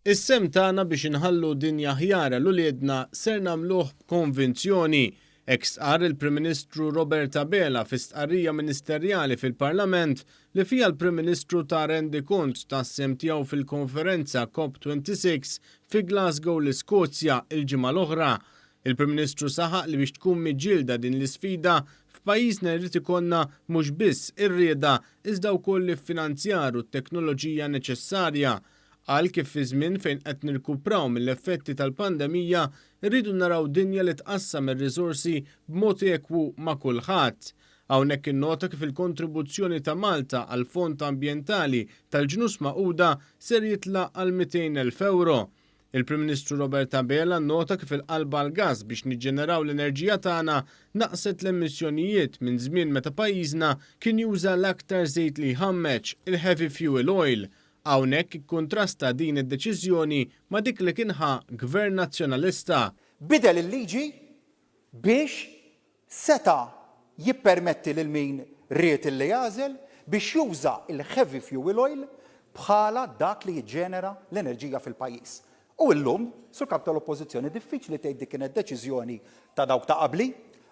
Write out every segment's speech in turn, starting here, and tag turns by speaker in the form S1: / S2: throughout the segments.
S1: Is-sem tagħna biex inħallu dinja ħjara l-uliedna ser nagħmluh b'konvinzjoni. Hekk stqarr il-Prim Ministru Robert Abela fi stqarrija ministerjali fil-Parlament li fiha l-Prim Ministru ta' rendi kont tas-sem tiegħu fil-konferenza COP26 fi Glasgow l-Iskozja il-ġimgħa l-oħra. Il-Prim Ministru saħaq li biex tkun miġġielda din l-isfida f'pajjiżna jrid ikollna mhux biss ir-rieda iżda wkoll iffinanzjar u t-teknoloġija neċessarja. Qal kif fi żmien fejn qed nirkupraw mill-effetti tal-pandemija rridu naraw dinja li tqassam ir-riżorsi b'mod ekwu ma' kulħadd. Hawnhekk innota kif il-kontribuzzjoni ta' Malta għal Fond Ambjentali tal-Ġnus Magħquda ser jitlaq għal 200,000 euro. Il-Prim Ministru Robert Abela nnota kif il-qalba l-gass biex niġġeneraw l-enerġija tagħna naqset l-emissjonijiet minn żmien meta pajjiżna kien juża l-aktar żejt li jħammeġ il-heavy fuel oil. Hawnhekk ikkontrasta din id-deċiżjoni ma' dik li kienha Gvern Nazzjonalista.
S2: Bidel il-liġi biex seta' jippermetti lil min ried illi jażel biex juża il-heavy fuel oil bħala dak li jiġġenera l-enerġija fil-pajjiż. U llum, sur kap tal-Oppożizzjoni diffiċli tgħid dik kienet deċiżjoni ta' dawk ta' qabli,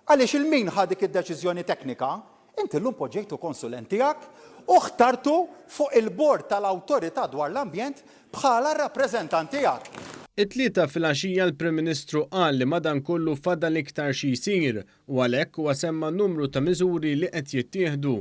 S2: għaliex il-min ħa dik id-deċiżjoni teknika, inti llum poġġejtu konsulent tiegħek u ħtartu fuq il-bord tal-Awtorità dwar l-Ambjent bħala rappreżentant tiegħek.
S1: It-tlieta filgħaxija l-Prim Ministru qal li madankollu fadal iktar xi jsir u għalhekk huwa semma numru ta' miżuri li qed jittieħdu.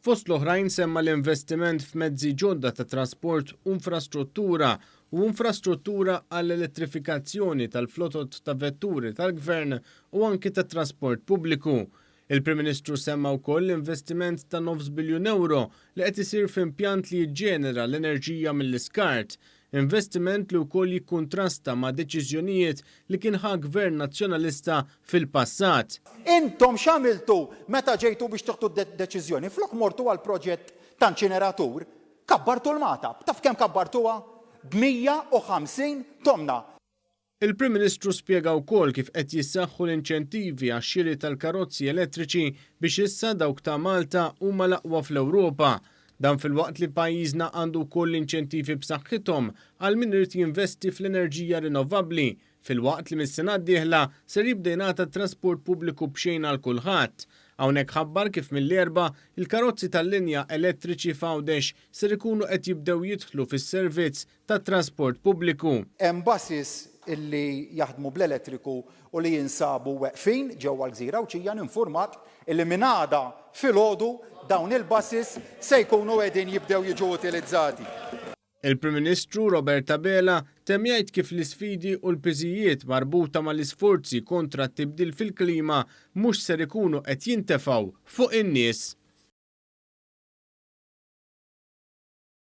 S1: Fost l-oħrajn semma l-investiment f'mezzi ġodda ta' trasport u infrastruttura għall-elettrifikazzjoni tal-flotot ta' vetturi tal-Gvern u anki ta' trasport pubbliku. Il-Prim Ministru semma wkoll l-investiment ta' 9 biljun euro li qed isir f'impjant li jiġġenera l-enerġija mill-iskart, investiment li wkoll jikkuntrasta ma' deċiżjonijiet li kien ħa Gvern Nazzjonalista fil-passat.
S2: Intom x'għamiltu meta ġejtu biex tieħdu deċiżjoni flok mortu għal proġett ta' inċineratur, kabbartu l-Matab. Taf kemm kabbartuha? b'150 tonna.
S1: Il-Prim Ministru spjega wkoll kif qed jissaħħu l-inċentivi għax-xiri tal-karozzi elettriċi biex issa dawk ta' Malta huma l-aqwa fl-Ewropa. Dan fil-waqt li pajjiżna għandu wkoll inċentivi b'saħħithom għal min irid jinvesti fl-enerġija rinnovabbli, fil-waqt li mis-sena d-dieħla ser jibda jingħata trasport pubbliku b'xejn għal kulħadd. Hawnhekk ħabbar kif mill-erba' il-karozzi tal-linja elettriċi f'Għawdex ser ikunu qed jibdew jidħlu fis-servizz tat-trasport pubbliku.
S2: Hemm buses illi jaħdmu bl-elettriku u li jinsabu weqfin ġewwa l-Gżira u ċija informat illi minn għada filgħodu dawn il-buses se jkunu qegħdin jibdew jiġu utilizzati.
S1: Il-Prim Ministru Robert Abela temm jgħid kif l-isfidi u l-piżijiet marbuta mal-isforzi kontra t-tibdil fil-klima mhux ser ikunu qed jintefgħu fuq in-nies.